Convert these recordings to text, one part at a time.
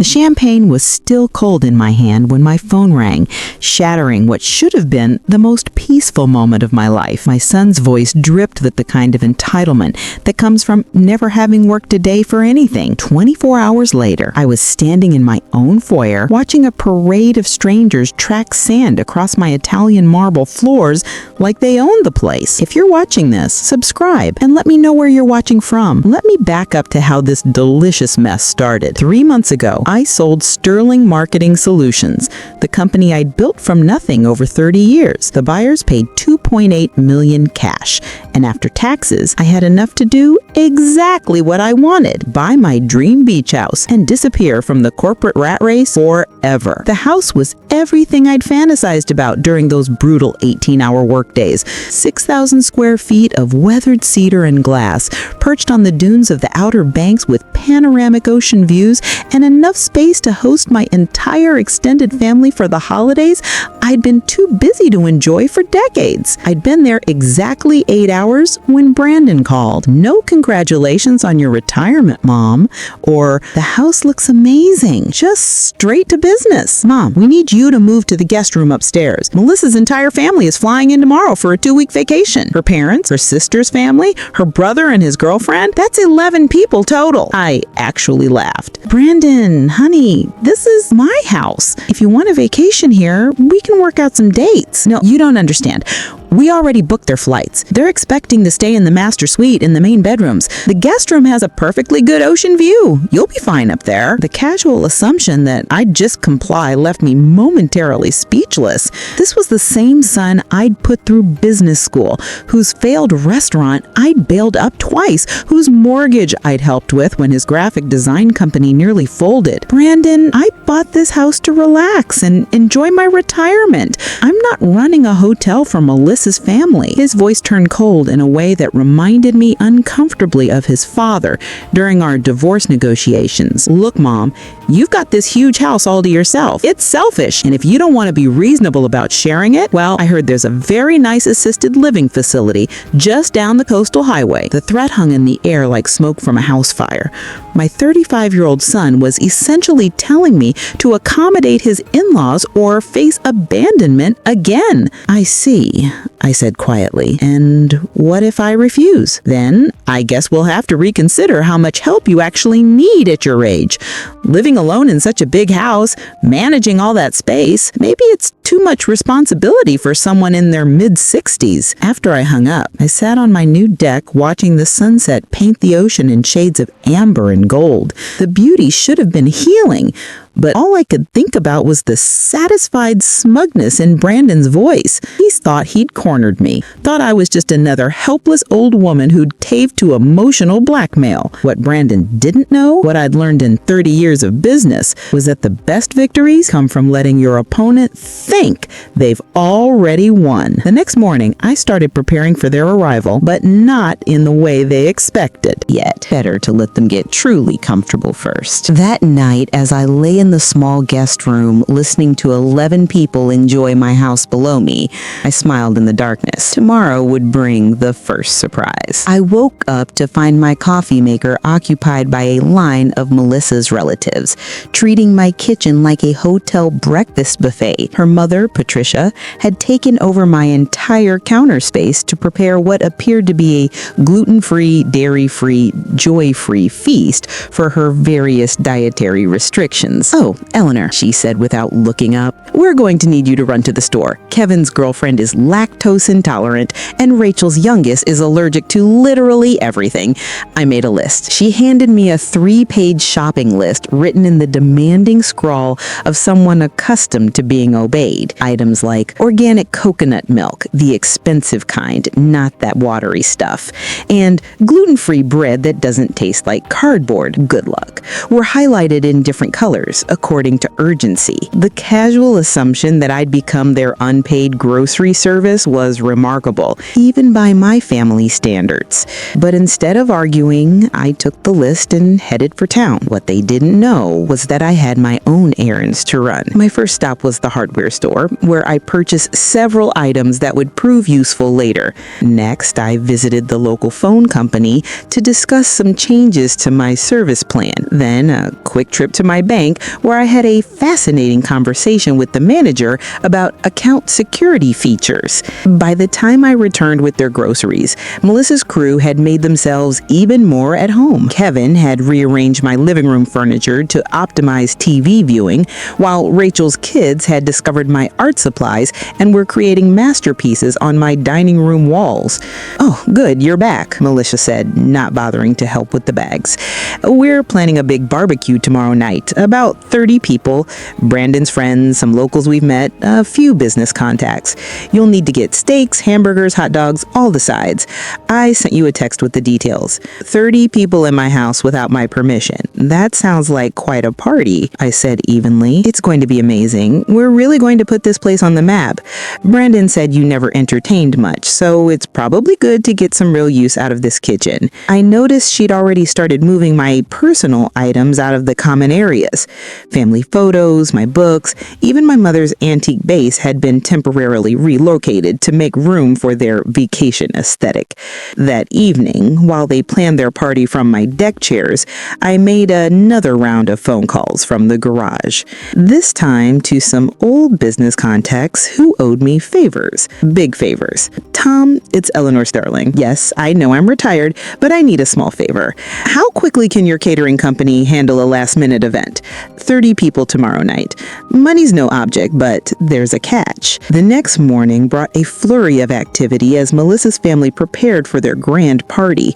The champagne was still cold in my hand when my phone rang, shattering what should have been the most peaceful moment of my life. My son's voice dripped with the kind of entitlement that comes from never having worked a day for anything. 24 hours later, I was standing in my own foyer, watching a parade of strangers track sand across my Italian marble floors like they owned the place. If you're watching this, subscribe and let me know where you're watching from. Let me back up to how this delicious mess started. 3 months ago, I sold Sterling Marketing Solutions, the company I'd built from nothing over 30 years. The buyers paid $2.8 million cash, and after taxes, I had enough to do exactly what I wanted: buy my dream beach house and disappear from the corporate rat race forever. The house was everything I'd fantasized about during those brutal 18-hour workdays. 6,000 square feet of weathered cedar and glass, perched on the dunes of the Outer Banks with panoramic ocean views and enough space to host my entire extended family for the holidays I'd been too busy to enjoy for decades. I'd been there exactly 8 hours when Brandon called. "No congratulations on your retirement, Mom," or "The house looks amazing." Just straight to business. "Mom, we need you to move to the guest room upstairs. Melissa's entire family is flying in tomorrow for a 2-week vacation. Her parents, her sister's family, her brother and his girlfriend. That's 11 people total." I actually laughed. "Brandon, honey, this is my house. If you want a vacation here, we can work out some dates." "No, you don't understand. We already booked their flights. They're expecting to stay in the master suite in the main bedrooms. The guest room has a perfectly good ocean view. You'll be fine up there." The casual assumption that I'd just comply left me momentarily speechless. This was the same son I'd put through business school, whose failed restaurant I'd bailed up twice, whose mortgage I'd helped with when his graphic design company nearly folded. "Brandon, I bought this house to relax and enjoy my retirement. I'm not running a hotel for Melissa's family." His voice turned cold in a way that reminded me uncomfortably of his father during our divorce negotiations. "Look, Mom, you've got this huge house all to yourself. It's selfish, and if you don't want to be reasonable about sharing it, well, I heard there's a very nice assisted living facility just down the coastal highway." The threat hung in the air like smoke from a house fire. My 35-year-old son was essentially telling me to accommodate his in-laws or face abandonment again. "I see," I said quietly. "And what if I refuse? Then I guess we'll have to reconsider how much help you actually need at your age. Living alone in such a big house, managing all that space, maybe it's too much responsibility for someone in their mid-60s. After I hung up, I sat on my new deck watching the sunset paint the ocean in shades of amber and gold. The beauty should have been healing, but all I could think about was the satisfied smugness in Brandon's voice. He thought he'd cornered me, thought I was just another helpless old woman who'd caved to emotional blackmail. What Brandon didn't know, what I'd learned in 30 years of business, was that the best victories come from letting your opponent think they've already won. The next morning, I started preparing for their arrival, but not in the way they expected. Yet, better to let them get truly comfortable first. That night, as I lay in the small guest room, listening to 11 people enjoy my house below me, I smiled in the darkness. Tomorrow would bring the first surprise. I woke up to find my coffee maker occupied by a line of Melissa's relatives, treating my kitchen like a hotel breakfast buffet. Her mother, Patricia, had taken over my entire counter space to prepare what appeared to be a gluten-free, dairy-free, joy-free feast for her various dietary restrictions. "Oh, Eleanor," she said without looking up, "we're going to need you to run to the store. Kevin's girlfriend is lactose intolerant, and Rachel's youngest is allergic to literally everything." I made a list. She handed me a 3-page shopping list written in the demanding scrawl of someone accustomed to being obeyed. Items like organic coconut milk, the expensive kind, not that watery stuff, and gluten-free bread that doesn't taste like cardboard, good luck, were highlighted in different colors according to urgency. The casual assumption that I'd become their unpaid grocery service was remarkable, even by my family standards. But instead of arguing, I took the list and headed for town. What they didn't know was that I had my own errands to run. My first stop was the hardware store, where I purchased several items that would prove useful later. Next, I visited the local phone company to discuss some changes to my service plan. Then, a quick trip to my bank, where I had a fascinating conversation with the manager about account security features. By the time I returned with their groceries, Melissa's crew had made themselves even more at home. Kevin had rearranged my living room furniture to optimize TV viewing, while Rachel's kids had discovered my art supplies and were creating masterpieces on my dining room walls. "Oh, good, you're back," Melissa said, not bothering to help with the bags. "We're planning a big barbecue tomorrow night. About 30 people, Brandon's friends, some locals we've met, a few business contacts. You'll need to get steaks, hamburgers, hot dogs, all the sides. I sent you a text with the details." 30 people in my house without my permission. That sounds like quite a party, I said evenly. "It's going to be amazing. We're really going to put this place on the map. Brandon said you never entertained much, so it's probably good to get some real use out of this kitchen." I noticed she'd already started moving my personal items out of the common areas. Family photos, my books, even my mother's antique base had been temporarily relocated to make room for their vacation aesthetic. That evening, while they planned their party from my deck chairs, I made another round of phone calls from the garage. This time to some old business contacts who owed me favors. Big favors. "Tom, it's Eleanor Sterling. Yes, I know I'm retired, but I need a small favor. How quickly can your catering company handle a last-minute event? 30 people tomorrow night. Money's no object, but there's a catch." The next morning brought a flurry of activity as Melissa's family prepared for their grand party.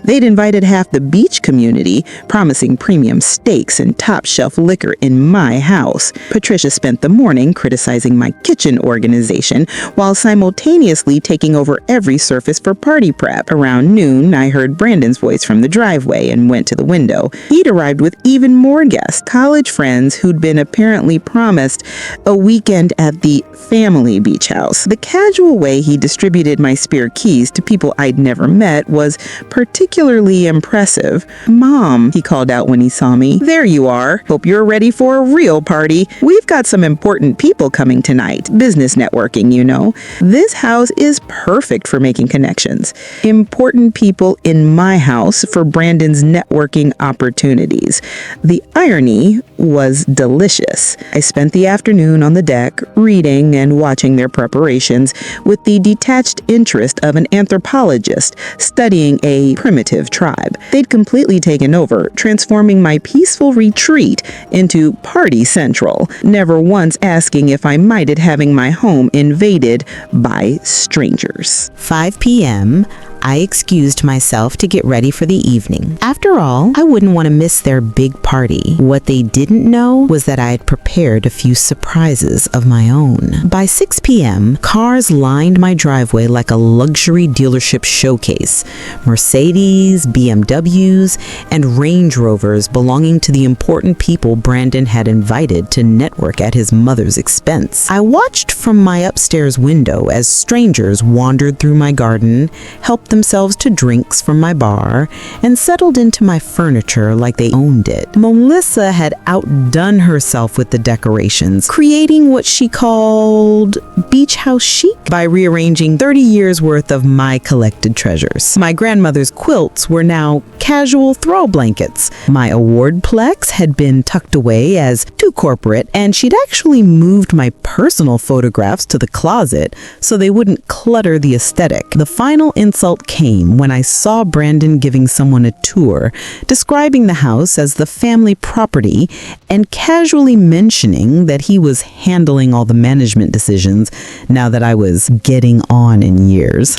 They'd invited half the beach community, promising premium steaks and top-shelf liquor in my house. Patricia spent the morning criticizing my kitchen organization while simultaneously taking over every surface for party prep. Around noon, I heard Brandon's voice from the driveway and went to the window. He'd arrived with even more guests, college friends who'd been apparently promised a weekend at the family beach house. The casual way he distributed my spare keys to people I'd never met was particularly impressive. "Mom," he called out when he saw me. "There you are. Hope you're ready for a real party. We've got some important people coming tonight. Business networking, you know. This house is perfect for making connections. Important people in my house for Brandon's networking opportunities." The irony was delicious. I spent the afternoon on the deck, reading and watching their preparations with the detached interest of an anthropologist studying a primitive tribe. They'd completely taken over, transforming my peaceful retreat into party central, never once asking if I minded having my home invaded by strangers. 5 p.m., I excused myself to get ready for the evening. After all, I wouldn't want to miss their big party. What they didn't know was that I had prepared a few surprises of my own. By 6 p.m., cars lined my driveway like a luxury dealership showcase. Mercedes, BMWs, and Range Rovers belonging to the important people Brandon had invited to network at his mother's expense. I watched from my upstairs window as strangers wandered through my garden, helped themselves to drinks from my bar, and settled into my furniture like they owned it. Melissa had outdone herself with the decorations, creating what she called beach house chic by rearranging 30 years worth of my collected treasures. My grandmother's quilts were now casual throw blankets. My awardplex had been tucked away as too corporate, and she'd actually moved my personal photographs to the closet so they wouldn't clutter the aesthetic. The final insult came when I saw Brandon giving someone a tour, describing the house as the family property and casually mentioning that he was handling all the management decisions now that I was getting on in years.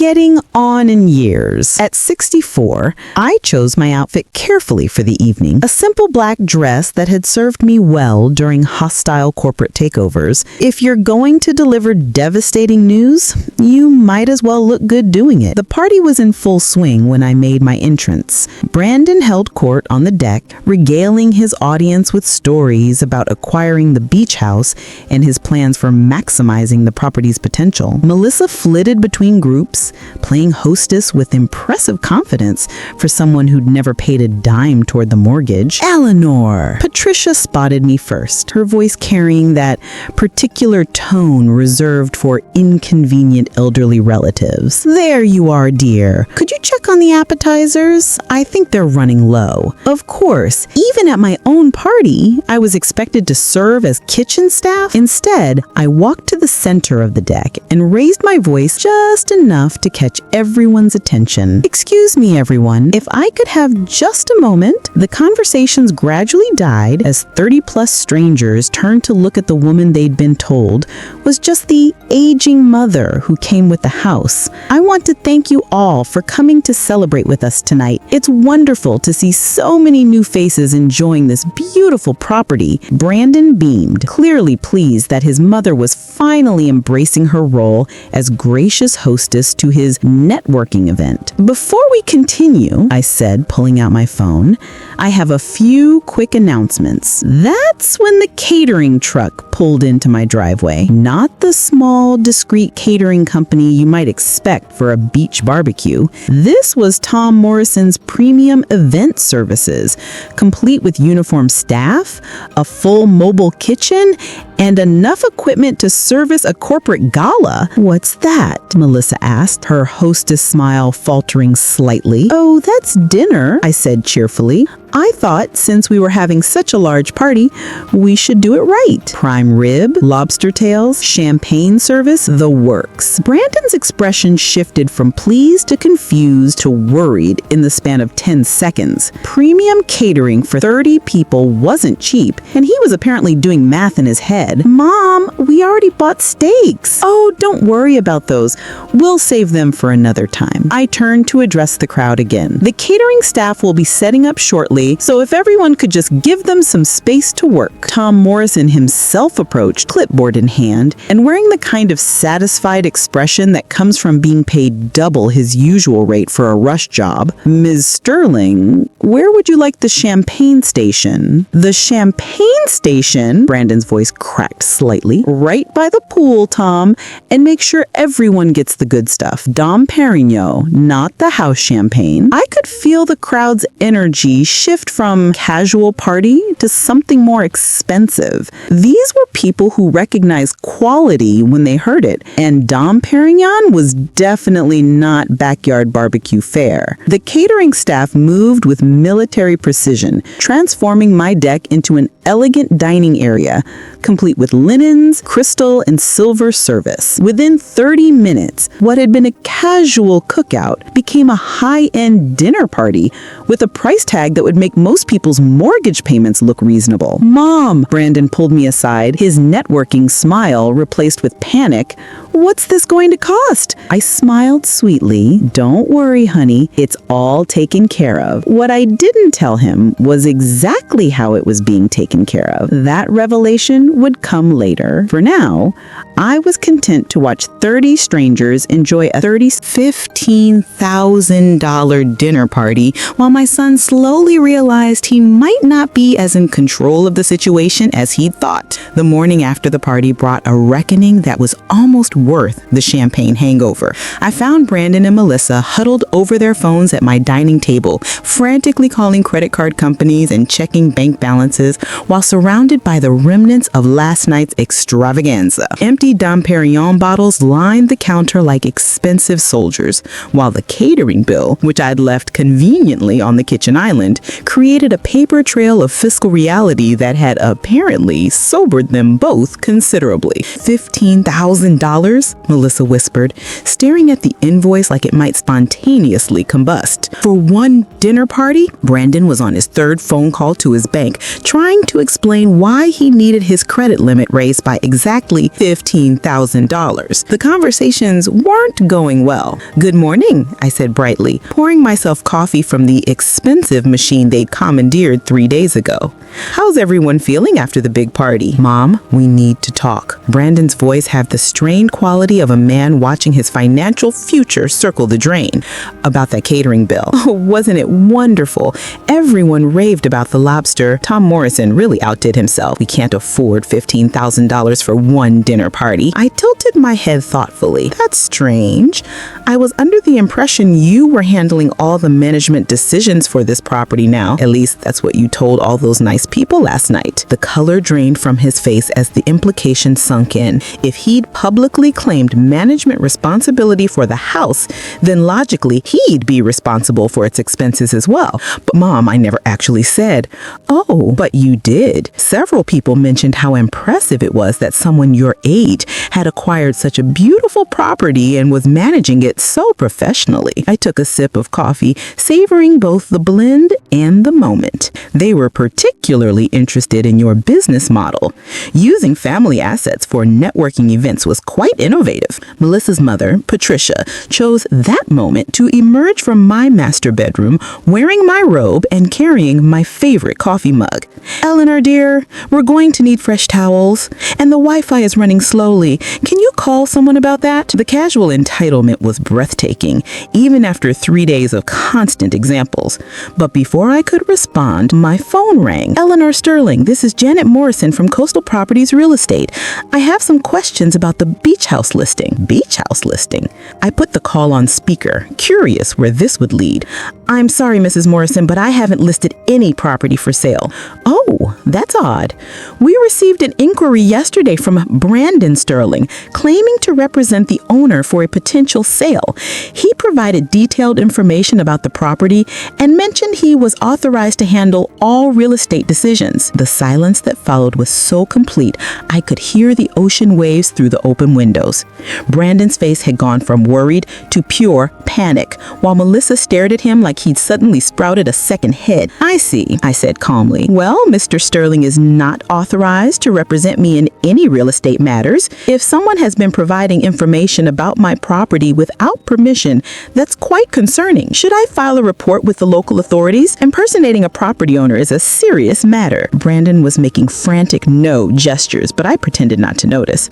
At 64, I chose my outfit carefully for the evening. A simple black dress that had served me well during hostile corporate takeovers. If you're going to deliver devastating news, you might as well look good doing it. The party was in full swing when I made my entrance. Brandon held court on the deck, regaling his audience with stories about acquiring the beach house and his plans for maximizing the property's potential. Melissa flitted between groups, playing hostess with impressive confidence for someone who'd never paid a dime toward the mortgage. "Eleanor!" Patricia spotted me first, her voice carrying that particular tone reserved for inconvenient elderly relatives. "There you are, dear. here. Could you check on the appetizers? I think they're running low. Of course, even at my own party, I was expected to serve as kitchen staff. Instead, I walked to the center of the deck and raised my voice just enough to catch everyone's attention. Excuse me, everyone. If I could have just a moment. The conversations gradually died as 30-plus strangers turned to look at the woman they'd been told was just the aging mother who came with the house. I want to thank you all for coming to celebrate with us tonight. It's wonderful to see so many new faces enjoying this beautiful property. Brandon beamed, clearly pleased that his mother was finally embracing her role as gracious hostess to his networking event. Before we continue, I said, pulling out my phone, I have a few quick announcements. That's when the catering truck pulled into my driveway. Not the small, discreet catering company you might expect for a beach barbecue. This was Tom Morrison's premium event services, complete with uniformed staff, a full mobile kitchen, and enough equipment to service a corporate gala. What's that? Melissa asked, her hostess smile faltering slightly. Oh, that's dinner, I said cheerfully. I thought since we were having such a large party, we should do it right. Prime rib, lobster tails, champagne service, the works. Brandon's expression shifted from pleased to confused to worried in the span of 10 seconds. Premium catering for 30 people wasn't cheap, and he was apparently doing math in his head. Mom, we already bought steaks. Oh, don't worry about those. We'll save them for another time. I turned to address the crowd again. The catering staff will be setting up shortly, so if everyone could just give them some space to work. Tom Morrison himself approached, clipboard in hand, and wearing the kind of satisfied expression that comes from being paid double his usual rate for a rush job. Ms. Sterling, where would you like the champagne station? The champagne station? Brandon's voice cracked slightly. Right by the pool, Tom, and make sure everyone gets the good stuff. Dom Perignon, not the house champagne. I could feel the crowd's energy shift from casual party to something more expensive. These were people who recognized quality when they heard it, and Dom Perignon was definitely not backyard barbecue fare. The catering staff moved with military precision, transforming my deck into an elegant dining area, complete with linens, crystal, and silver service. Within 30 minutes, what had been a casual cookout became a high-end dinner party with a price tag that would make most people's mortgage payments look reasonable. Mom, Brandon pulled me aside, his networking smile replaced with panic. What's this going to cost? I smiled sweetly. Don't worry, honey. It's all taken care of. What I didn't tell him was exactly how it was being taken care of. That revelation would come later. For now, I was content to watch 30 strangers enjoy a $15,000 dinner party while my son slowly realized he might not be as in control of the situation as he'd thought. The morning after the party brought a reckoning that was almost worth the champagne hangover. I found Brandon and Melissa huddled over their phones at my dining table, frantically calling credit card companies and checking bank balances while surrounded by the remnants of last night's extravaganza. Empty Dom Perignon bottles lined the counter like expensive soldiers, while the catering bill, which I'd left conveniently on the kitchen island, created a paper trail of fiscal reality that had apparently sobered them both considerably. $15,000? Melissa whispered, staring at the invoice like it might spontaneously combust. For one dinner party? Brandon was on his third phone call to his bank, trying to explain why he needed his credit limit raised by exactly $15,000. The conversations weren't going well. Good morning, I said brightly, pouring myself coffee from the expensive machine they'd commandeered 3 days ago. How's everyone feeling after the big party? Mom, we need to talk. Brandon's voice had the strained quality of a man watching his financial future circle the drain. About that catering bill. Oh, wasn't it wonderful? Everyone raved about the lobster. Tom Morrison really outdid himself. We can't afford $15,000 for one dinner party. I tilted my head thoughtfully. That's strange. I was under the impression you were handling all the management decisions for this property now. At least that's what you told all those nice people last night. The color drained from his face as the implication sunk in. If he'd publicly clearly claimed management responsibility for the house, then logically he'd be responsible for its expenses as well. But Mom, I never actually said. Oh, but you did. Several people mentioned how impressive it was that someone your age had acquired such a beautiful property and was managing it so professionally. I took a sip of coffee, savoring both the blend and the moment. They were particularly interested in your business model. Using family assets for networking events was quite innovative. Melissa's mother, Patricia, chose that moment to emerge from my master bedroom wearing my robe and carrying my favorite coffee mug. Eleanor, dear, we're going to need fresh towels, and the Wi-Fi is running slowly. Can you call someone about that? The casual entitlement was breathtaking, even after 3 days of constant examples. But before I could respond, my phone rang. Eleanor Sterling, this is Janet Morrison from Coastal Properties Real Estate. I have some questions about the beach house listing. Beach house listing? I put the call on speaker, curious where this would lead. I'm sorry, Mrs. Morrison, but I haven't listed any property for sale. Oh, that's odd. We received an inquiry yesterday from Brandon Sterling, claiming to represent the owner for a potential sale. He provided detailed information about the property and mentioned he was authorized to handle all real estate decisions. The silence that followed was so complete, I could hear the ocean waves through the open windows. Brandon's face had gone from worried to pure panic, while Melissa stared at him like he'd suddenly sprouted a second head. I see, I said calmly. Well, Mr. Sterling is not authorized to represent me in any real estate matters. If someone has been providing information about my property without permission, that's quite concerning. Should I file a report with the local authorities? Impersonating a property owner is a serious matter. Brandon was making frantic no gestures, but I pretended not to notice.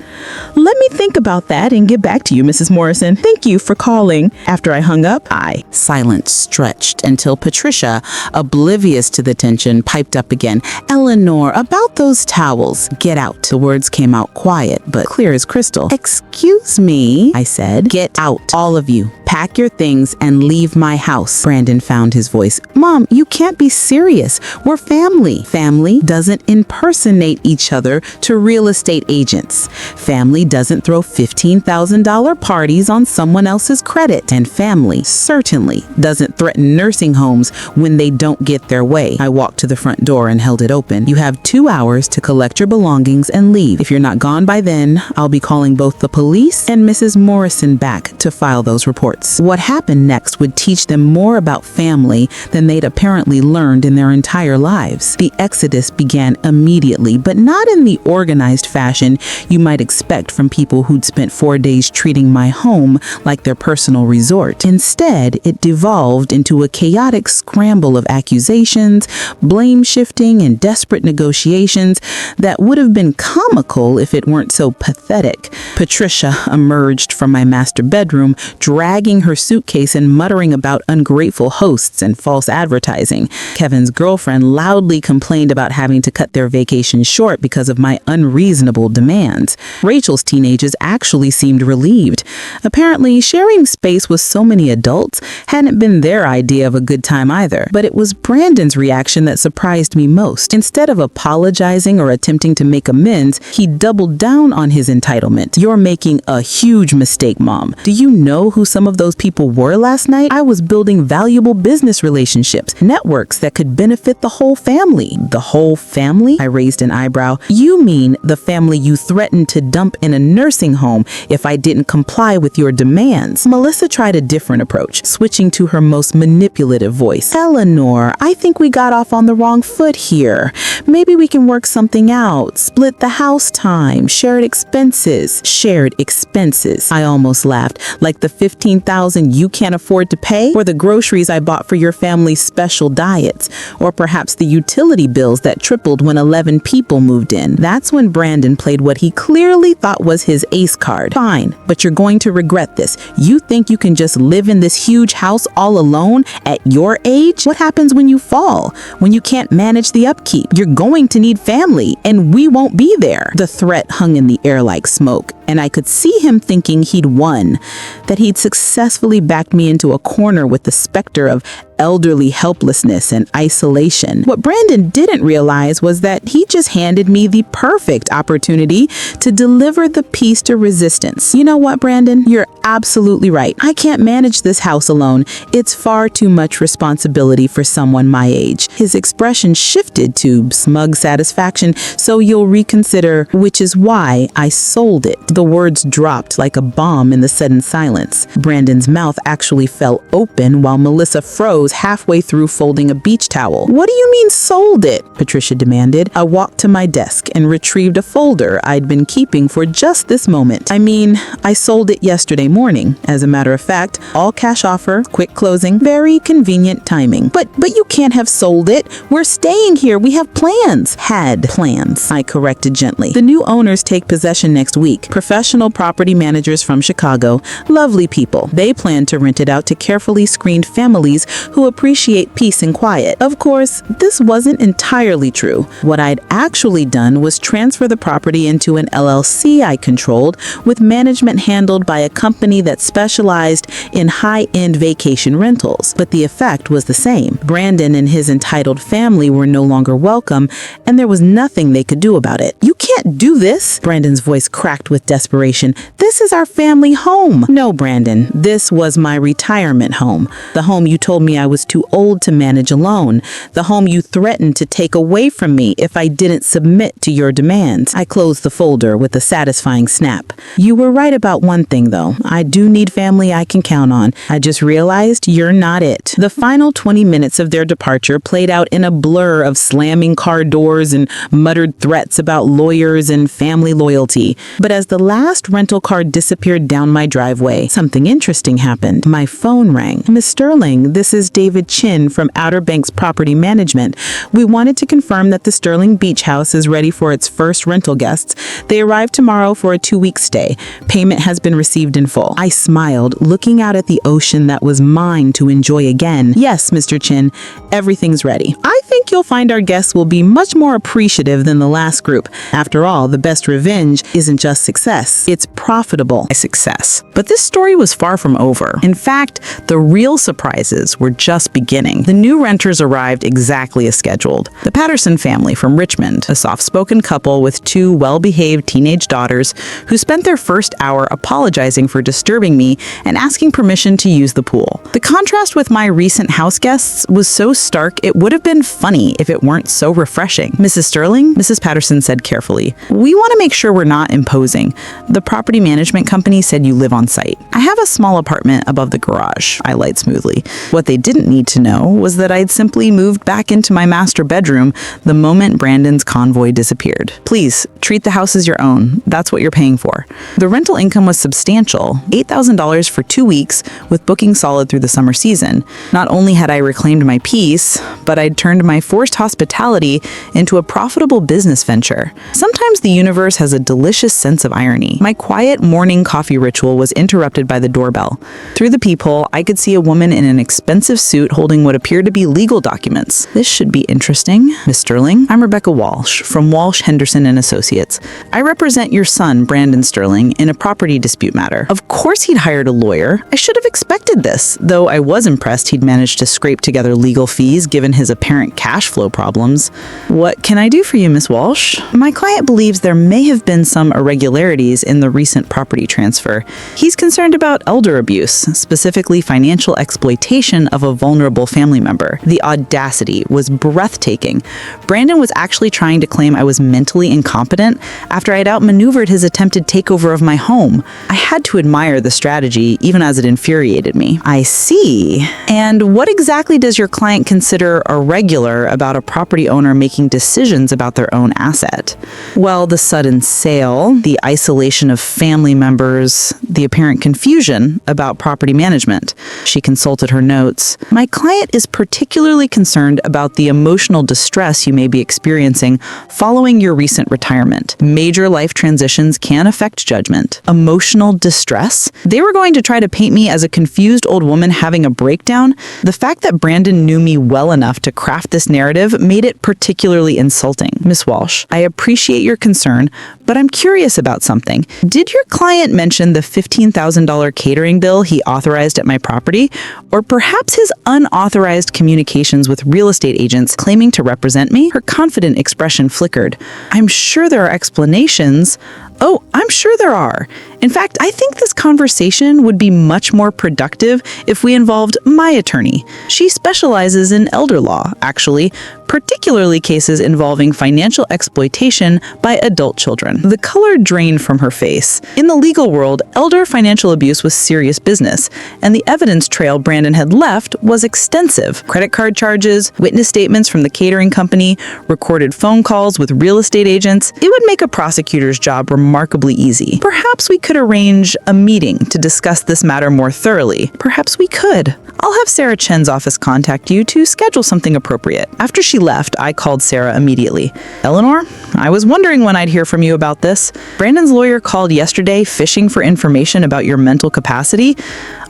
Let me think about that and get back to you, Mrs. Morrison. Thank you for calling. After I hung up, silence stretched until Patricia, oblivious to the tension, piped up again. Eleanor, about those towels. Get out. The words came out quiet, but clear as crystal. Excuse me, I said. Get out, all of you. Pack your things and leave my house. Brandon found his voice. Mom, you can't be serious. We're family. Family doesn't impersonate each other to real estate agents. Family doesn't throw $15,000 parties on someone else's credit. And family certainly doesn't threaten nursing homes when they don't get their way. I walked to the front door and held it open. You have 2 hours to collect your belongings and leave. If you're not gone by then, I'll be calling both the police and Mrs. Morrison back to file those reports. What happened next would teach them more about family than they'd apparently learned in their entire lives. The exodus began immediately, but not in the organized fashion you might expect from people who'd spent 4 days treating my home like their personal resort. Instead, it devolved into a chaotic scramble of accusations, blame shifting, and desperate negotiations that would have been comical if it weren't so pathetic. Patricia emerged from my master bedroom, dragging her suitcase and muttering about ungrateful hosts and false advertising. Kevin's girlfriend loudly complained about having to cut their vacation short because of my unreasonable demands. Rachel's teenagers actually seemed relieved. Apparently, sharing space with so many adults hadn't been their idea of a good time either. But it was Brandon's reaction that surprised me most. Instead of apologizing or attempting to make amends, he doubled down on his entitlement. You're making a huge mistake, Mom. Do you know who some of those people were last night? I was building valuable business relationships, networks that could benefit the whole family. The whole family? I raised an eyebrow. You mean the family you threatened to dump in a nursing home if I didn't comply with your demands? Melissa tried a different approach, switching to her most manipulative voice. Eleanor, I think we got off on the wrong foot here. Maybe we can work something out. Split the house time, shared expenses. Shared expenses. I almost laughed. Like the $15,000 you can't afford to pay, or the groceries I bought for your family's special diets, or perhaps the utility bills that tripled when 11 people moved in. That's when Brandon played what he clearly thought was his ace card. Fine, but you're going to regret this. You think you can just live in this huge house all alone at your age? What happens when you fall? When you can't manage the upkeep? You're going to need family, and we won't be there. The threat hung in the air like smoke, and I could see him thinking he'd won, that he'd successfully backed me into a corner with the specter of elderly helplessness and isolation. What Brandon didn't realize was that he just handed me the perfect opportunity to deliver the piece to resistance. You know what, Brandon? You're absolutely right. I can't manage this house alone. It's far too much responsibility for someone my age. His expression shifted to smug satisfaction, so you'll reconsider, which is why I sold it. The words dropped like a bomb in the sudden silence. Brandon's mouth actually fell open while Melissa froze halfway through folding a beach towel. What do you mean sold it? Patricia demanded. I walked to my desk and retrieved a folder I'd been keeping for just this moment. I sold it yesterday morning. As a matter of fact, all cash offer, quick closing, very convenient timing. But you can't have sold it. We're staying here. We have plans. Had plans, I corrected gently. The new owners take possession next week. Professional property managers from Chicago. Lovely people. They plan to rent it out to carefully screened families who appreciate peace and quiet. Of course, this wasn't entirely true. What I'd actually done was transfer the property into an LLC I controlled, with management handled by a company that specialized in high-end vacation rentals. But the effect was the same. Brandon and his entitled family were no longer welcome, and there was nothing they could do about it. You can't do this! Brandon's voice cracked with desperation. This is our family home. No, Brandon, this was my retirement home. The home you told me I was too old to manage alone. The home you threatened to take away from me if I didn't submit to your demands. I closed the folder with a satisfying snap. You were right about one thing, though. I do need family I can count on. I just realized you're not it. The final 20 minutes of their departure played out in a blur of slamming car doors and muttered threats about lawyers and family loyalty. But as the last rental car disappeared down my driveway, something interesting happened. My phone rang. Miss Sterling, this is David Chin from Outer Banks Property Management. We wanted to confirm that the Sterling Beach House is ready for its first rental guests. They arrive tomorrow for a 2-week stay. Payment has been received in full. I smiled, looking out at the ocean that was mine to enjoy again. Yes, Mr. Chin, everything's ready. I think you'll find our guests will be much more appreciative than the last group. After all, the best revenge isn't just success, it's profitable success. But this story was far from over. In fact, the real surprises were just beginning. The new renters arrived exactly as scheduled. The Patterson family from Richmond, a soft-spoken couple with 2 well-behaved teenage daughters who spent their first hour apologizing for disturbing me and asking permission to use the pool. The contrast with my recent house guests was so stark it would have been funny if it weren't so refreshing. Mrs. Sterling, Mrs. Patterson said carefully, we want to make sure we're not imposing. The property management company said you live on site. I have a small apartment above the garage, I lied smoothly. What they didn't need to know was that I'd simply moved back into my master bedroom the moment Brandon's convoy disappeared. Please, treat the house as your own. That's what you're paying for. The rental income was substantial, $8,000 for 2 weeks, with booking solid through the summer season. Not only had I reclaimed my peace, but I'd turned my forced hospitality into a profitable business venture. Sometimes the universe has a delicious sense of irony. My quiet morning coffee ritual was interrupted by the doorbell. Through the peephole, I could see a woman in an expensive suit holding what appeared to be legal documents. This should be interesting. Miss Sterling, I'm Rebecca Walsh from Walsh, Henderson & Associates. I represent your son, Brandon Sterling, in a property dispute matter. Of course he'd hired a lawyer. I should have expected this, though I was impressed he'd managed to scrape together legal fees given his apparent cash flow problems. What can I do for you, Miss Walsh? My client believes there may have been some irregularities in the recent property transfer. He's concerned about elder abuse, specifically financial exploitation of a vulnerable family member. The audacity was breathtaking. Brandon was actually trying to claim I was mentally incompetent after I'd outmaneuvered his attempted takeover of my home. I had to admire the strategy, even as it infuriated me. I see. And what exactly does your client consider irregular about a property owner making decisions about their own asset? Well, the sudden sale, the isolation of family members, the apparent confusion about property management. She consulted her notes. My client is particularly concerned about the emotional distress you may be experiencing following your recent retirement. Major life transitions can affect judgment. Emotional distress? They were going to try to paint me as a confused old woman having a breakdown. The fact that Brandon knew me well enough to craft this narrative made it particularly insulting. Miss Walsh, I appreciate your concern, but I'm curious about something. Did your client mention the $15,000 catering bill he authorized at my property? Or perhaps his his unauthorized communications with real estate agents claiming to represent me? Her confident expression flickered. I'm sure there are explanations. Oh, I'm sure there are. In fact, I think this conversation would be much more productive if we involved my attorney. She specializes in elder law, actually, particularly cases involving financial exploitation by adult children. The color drained from her face. In the legal world, elder financial abuse was serious business, and the evidence trail Brandon had left was extensive. Credit card charges, witness statements from the catering company, recorded phone calls with real estate agents. It would make a prosecutor's job remarkably easy. Perhaps we could arrange a meeting to discuss this matter more thoroughly. Perhaps we could. I'll have Sarah Chen's office contact you to schedule something appropriate. After she left, I called Sarah immediately. Eleanor, I was wondering when I'd hear from you about this. Brandon's lawyer called yesterday fishing for information about your mental capacity.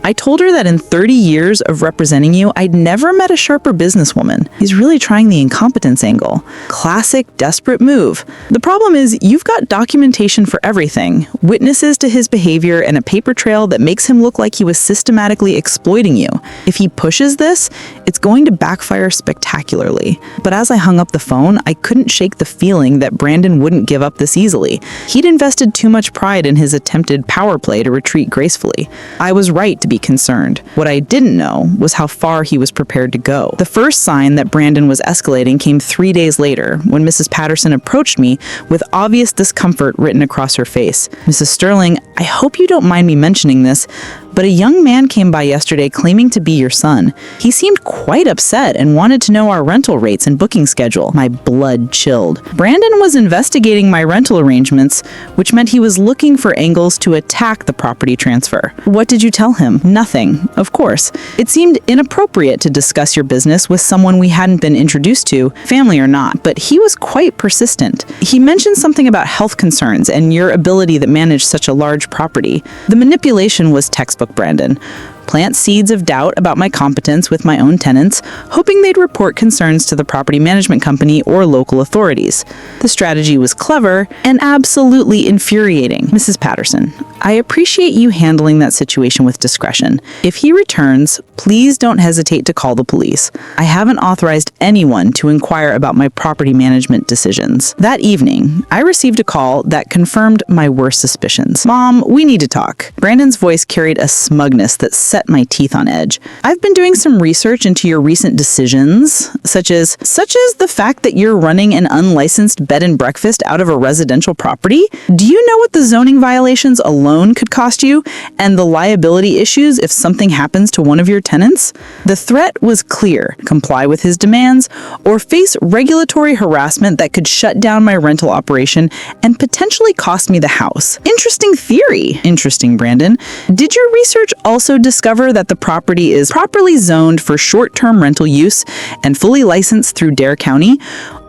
I told her that in 30 years of representing you, I'd never met a sharper businesswoman. He's really trying the incompetence angle. Classic, desperate move. The problem is you've got documentation for everything, witnesses to his behavior, and a paper trail that makes him look like he was systematically exploiting you. If he pushes this, it's going to backfire spectacularly. But as I hung up the phone, I couldn't shake the feeling that Brandon wouldn't give up this easily. He'd invested too much pride in his attempted power play to retreat gracefully. I was right to be concerned. What I didn't know was how far he was prepared to go. The first sign that Brandon was escalating came 3 days later, when Mrs. Patterson approached me with obvious discomfort written across her face. Mrs. Sterling, I hope you don't mind me mentioning this, but a young man came by yesterday claiming to be your son. He seemed quite upset and wanted to know our rental rates and booking schedule. My blood chilled. Brandon was investigating my rental arrangements, which meant he was looking for angles to attack the property transfer. What did you tell him? Nothing, of course. It seemed inappropriate to discuss your business with someone we hadn't been introduced to, family or not, but he was quite persistent. He mentioned something about health concerns and your ability to manage such a large property. The manipulation was textbook Brandon. Plant seeds of doubt about my competence with my own tenants, hoping they'd report concerns to the property management company or local authorities. The strategy was clever and absolutely infuriating. Mrs. Patterson, I appreciate you handling that situation with discretion. If he returns, please don't hesitate to call the police. I haven't authorized anyone to inquire about my property management decisions. That evening, I received a call that confirmed my worst suspicions. Mom, we need to talk. Brandon's voice carried a smugness that set my teeth on edge. I've been doing some research into your recent decisions, such as the fact that you're running an unlicensed bed and breakfast out of a residential property. Do you know what the zoning violations alone could cost you, and the liability issues if something happens to one of your tenants? The threat was clear: comply with his demands or face regulatory harassment that could shut down my rental operation and potentially cost me the house. Interesting theory. Interesting, Brandon. Did your research also discover that the property is properly zoned for short-term rental use and fully licensed through Dare County?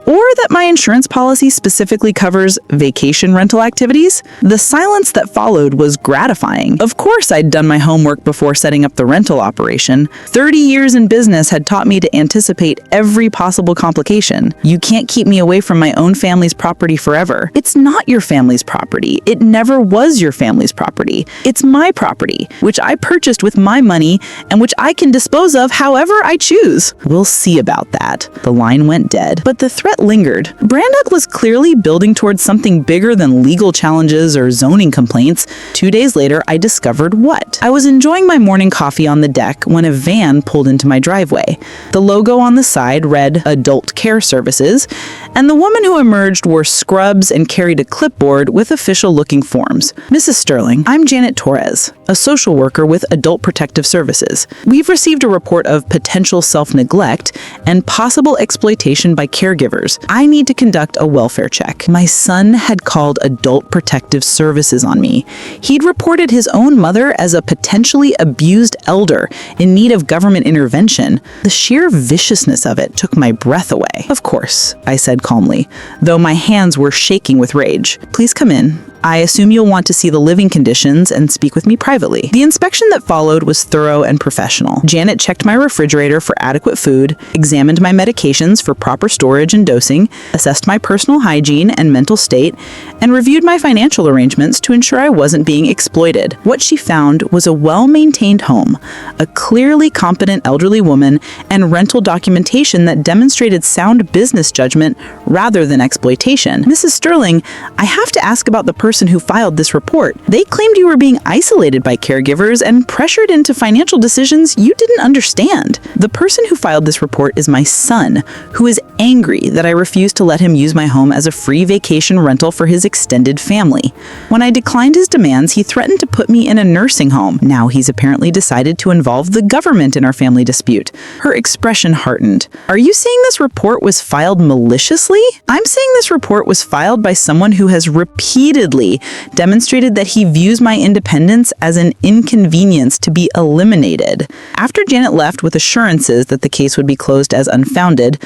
Or that my insurance policy specifically covers vacation rental activities? The silence that followed was gratifying. Of course, I'd done my homework before setting up the rental operation. 30 years in business had taught me to anticipate every possible complication. You can't keep me away from my own family's property forever. It's not your family's property. It never was your family's property. It's my property, which I purchased with my money and which I can dispose of however I choose. We'll see about that. The line went dead, but the threat lingered. Brandon was clearly building towards something bigger than legal challenges or zoning complaints. 2 days later, I discovered what? I was enjoying my morning coffee on the deck when a van pulled into my driveway. The logo on the side read Adult Care Services, and the woman who emerged wore scrubs and carried a clipboard with official-looking forms. Mrs. Sterling, I'm Janet Torres, a social worker with Adult Protective Services. We've received a report of potential self-neglect and possible exploitation by caregivers. I need to conduct a welfare check. My son had called Adult Protective Services on me. He'd reported his own mother as a potentially abused elder in need of government intervention. The sheer viciousness of it took my breath away. Of course, I said calmly, though my hands were shaking with rage. Please come in. I assume you'll want to see the living conditions and speak with me privately. The inspection that followed was thorough and professional. Janet checked my refrigerator for adequate food, examined my medications for proper storage and dosing, assessed my personal hygiene and mental state, and reviewed my financial arrangements to ensure I wasn't being exploited. What she found was a well-maintained home, a clearly competent elderly woman, and rental documentation that demonstrated sound business judgment rather than exploitation. Mrs. Sterling, I have to ask about the person who filed this report. They claimed you were being isolated by caregivers and pressured into financial decisions you didn't understand. The person who filed this report is my son, who is angry that I refused to let him use my home as a free vacation rental for his extended family. When I declined his demands, he threatened to put me in a nursing home. Now he's apparently decided to involve the government in our family dispute. Her expression hardened. Are you saying this report was filed maliciously? I'm saying this report was filed by someone who has repeatedly demonstrated that he views my independence as an inconvenience to be eliminated. After Janet left with assurances that the case would be closed as unfounded,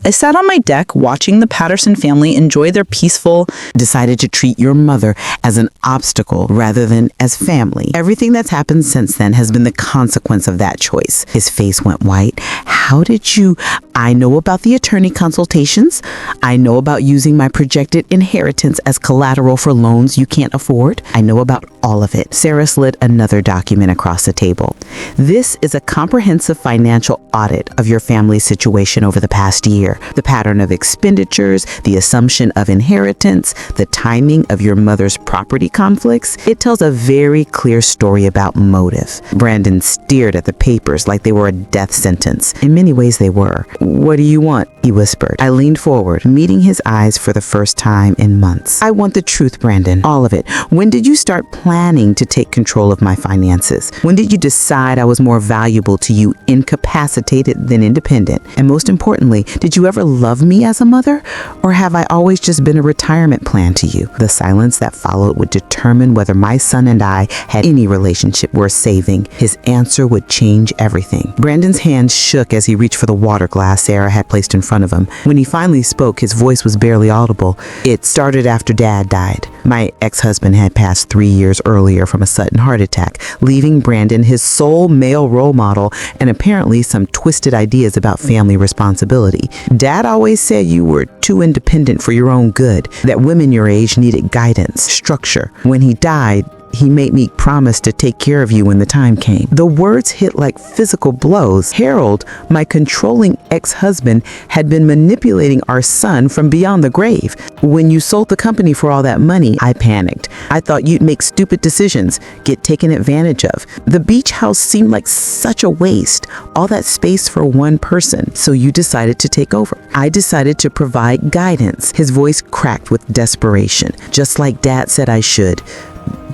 I sat on my deck watching the Patterson family enjoy their peaceful, decided to treat your mother as an obstacle rather than as family. Everything that's happened since then has been the consequence of that choice. His face went white. How did you... I know about the attorney consultations. I know about using my projected inheritance as collateral for loans you can't afford. I know about all of it. Sarah slid another document across the table. This is a comprehensive financial audit of your family's situation over the past year. The pattern of expenditures, the assumption of inheritance, the timing of your mother's property conflicts. It tells a very clear story about motive. Brandon stared at the papers like they were a death sentence. In many ways they were. What do you want? He whispered. I leaned forward, meeting his eyes for the first time in months. I want the truth, Brandon. All of it. When did you start planning to take control of my finances? When did you decide I was more valuable to you, incapacitated than independent? And most importantly, did you ever love me as a mother? Or have I always just been a retirement plan to you? The silence that followed would determine whether my son and I had any relationship worth saving. His answer would change everything. Brandon's hand shook as he reached for the water glass Sarah had placed in front of him. When he finally spoke, his voice was barely audible. It started after Dad died. My ex-husband had passed 3 years earlier from a sudden heart attack, leaving Brandon his sole male role model and apparently some twisted ideas about family responsibility. Dad always said you were too independent for your own good, that women your age needed guidance, structure. When he died, he made me promise to take care of you when the time came. The words hit like physical blows. Harold, my controlling ex-husband, had been manipulating our son from beyond the grave. When you sold the company for all that money, I panicked. I thought you'd make stupid decisions, get taken advantage of. The beach house seemed like such a waste, all that space for one person. So you decided to take over. I decided to provide guidance. His voice cracked with desperation, just like Dad said I should.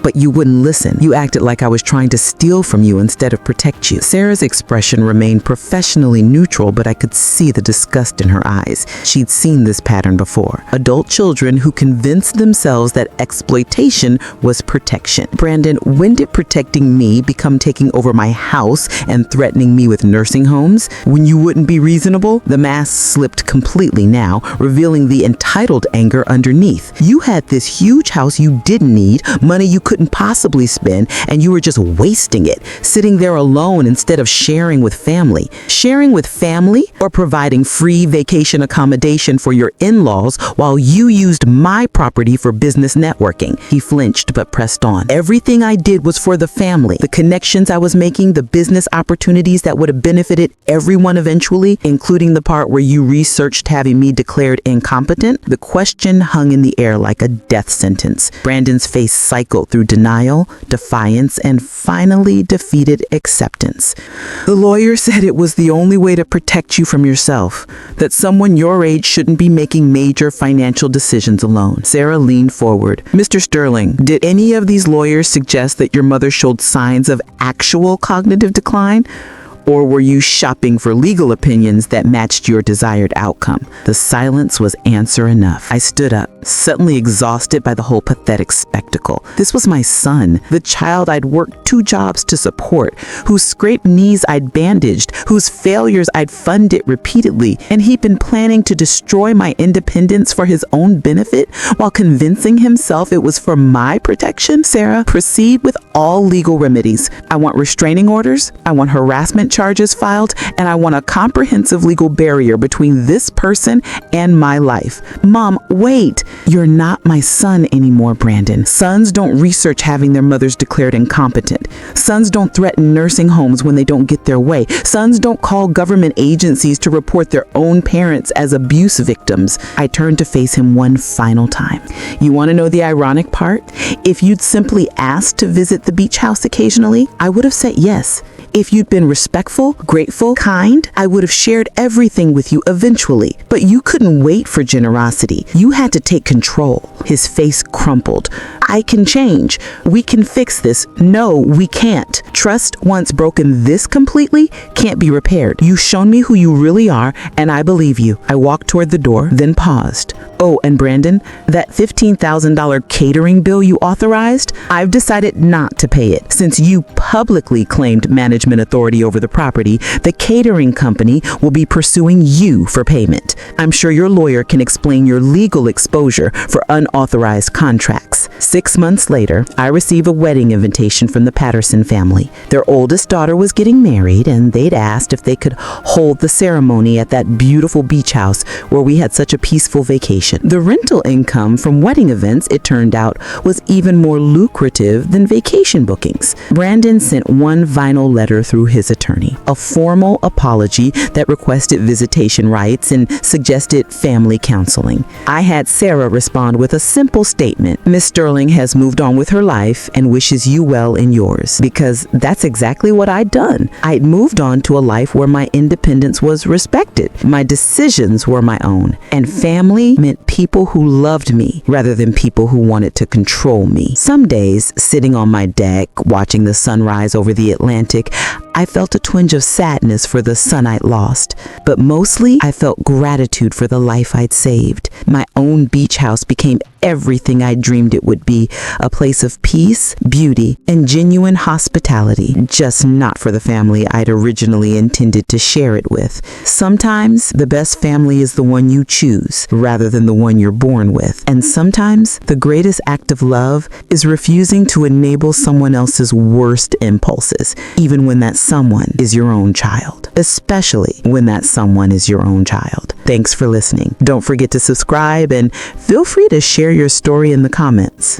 But you wouldn't listen. You acted like I was trying to steal from you instead of protect you. Sarah's expression remained professionally neutral, but I could see the disgust in her eyes. She'd seen this pattern before. Adult children who convinced themselves that exploitation was protection. Brandon, when did protecting me become taking over my house and threatening me with nursing homes? When you wouldn't be reasonable? The mask slipped completely now, revealing the entitled anger underneath. You had this huge house you didn't need, money you couldn't possibly spend, and you were just wasting it, sitting there alone instead of sharing with family. Sharing with family or providing free vacation accommodation for your in-laws while you used my property for business networking. He flinched but pressed on. Everything I did was for the family. The connections I was making, the business opportunities that would have benefited everyone eventually, including the part where you researched having me declared incompetent. The question hung in the air like a death sentence. Brandon's face cycled through denial, defiance, and finally defeated acceptance. The lawyer said it was the only way to protect you from yourself, that someone your age shouldn't be making major financial decisions alone. Sarah leaned forward. Mr. Sterling, did any of these lawyers suggest that your mother showed signs of actual cognitive decline? Or were you shopping for legal opinions that matched your desired outcome? The silence was answer enough. I stood up. suddenly exhausted by the whole pathetic spectacle. This was my son, the child I'd worked 2 jobs to support, whose scraped knees I'd bandaged, whose failures I'd funded repeatedly, and he'd been planning to destroy my independence for his own benefit while convincing himself it was for my protection. Sarah, proceed with all legal remedies. I want restraining orders, I want harassment charges filed, and I want a comprehensive legal barrier between this person and my life. Mom, wait. You're not my son anymore, Brandon. Sons don't research having their mothers declared incompetent. Sons don't threaten nursing homes when they don't get their way. Sons don't call government agencies to report their own parents as abuse victims. I turned to face him one final time. You want to know the ironic part? If you'd simply asked to visit the beach house occasionally, I would have said yes. If you'd been respectful, grateful, kind, I would have shared everything with you eventually. But you couldn't wait for generosity. You had to take control. His face crumpled. I can change. We can fix this. No, we can't. Trust, once broken this completely, can't be repaired. You've shown me who you really are, and I believe you. I walked toward the door, then paused. Oh, and Brandon, that $15,000 catering bill you authorized, I've decided not to pay it. Since you publicly claimed management authority over the property, the catering company will be pursuing you for payment. I'm sure your lawyer can explain your legal exposure for unauthorized contracts. 6 months later, I received a wedding invitation from the Patterson family. Their oldest daughter was getting married, and they'd asked if they could hold the ceremony at that beautiful beach house where we had such a peaceful vacation. The rental income from wedding events, it turned out, was even more lucrative than vacation bookings. Brandon sent one final letter through his attorney, a formal apology that requested visitation rights and suggested family counseling. I had Sarah respond with a simple statement: Miss Sterling has moved on with her life and wishes you well in yours. Because that's exactly what I'd done. I'd moved on to a life where my independence was respected. My decisions were my own. And family meant people who loved me rather than people who wanted to control me. Some days, sitting on my deck, watching the sunrise over the Atlantic, I felt a twinge of sadness for the son I'd lost, but mostly I felt gratitude for the life I'd saved. My own beach house became everything I dreamed it would be, a place of peace, beauty, and genuine hospitality, just not for the family I'd originally intended to share it with. Sometimes the best family is the one you choose rather than the one you're born with. And sometimes the greatest act of love is refusing to enable someone else's worst impulses, even when that someone is your own child, especially when that someone is your own child. Thanks for listening. Don't forget to subscribe and feel free to share your story in the comments.